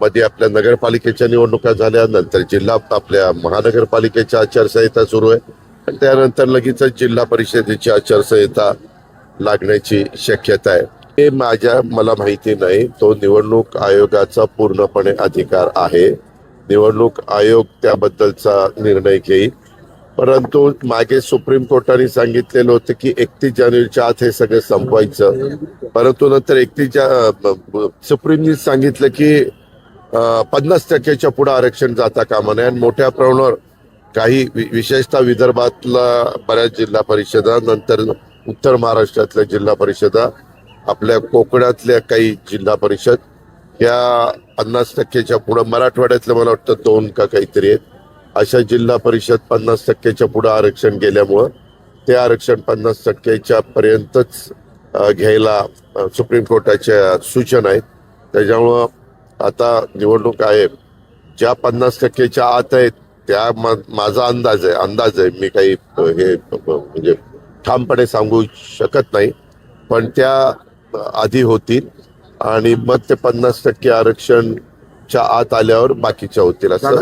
मध्ये आपल्या नगरपालिकेच्या निवडणुका झाल्या, नंतर जिल्हा आपल्या महानगरपालिकेच्या आचारसंहिता सुरू आहे आणि त्यानंतर लगेचच जिल्हा परिषदेची आचारसंहिता लागण्याची शक्यता आहे. हे मला माहिती नाही, तो निवडणूक आयोगाचा पूर्णपणे अधिकार आहे. निवडणूक आयोग त्याबद्दलचा निर्णय घेईल. परंतु मागे सुप्रीम कोर्टाने सांगितलेलं होतं की 31 जानेवारीच्या आत हे सगळं संपवायचं. परंतु नंतर सुप्रीमने सांगितलं की 50% पुढे आरक्षण जाता कामा नये आणि मोठ्या प्रमाणावर काही विशेषतः विदर्भातला बऱ्याच जिल्हा परिषदा, नंतर उत्तर महाराष्ट्रातल्या जिल्हा परिषदा, आपल्या कोकणातल्या काही जिल्हा परिषद या 50%च्या पुढे, मराठवाड्यातल्या मला वाटतं 2 का काहीतरी आहेत, अशा जिल्हा परिषद 50%च्या पुढे आरक्षण गेल्यामुळं ते आरक्षण 50%च्या पर्यंतच घ्यायला सुप्रीम कोर्टाच्या सूचना आहेत. त्याच्यामुळं आता निवडणूक आयोग ज्या 50%च्या आत आहेत त्या माझा अंदाज आहे, मी काही हे म्हणजे ठामपणे सांगू शकत नाही, पण त्या आधी होतील आणि मग ते 50% आरक्षणच्या आत आल्यावर बाकीच्या होतील असं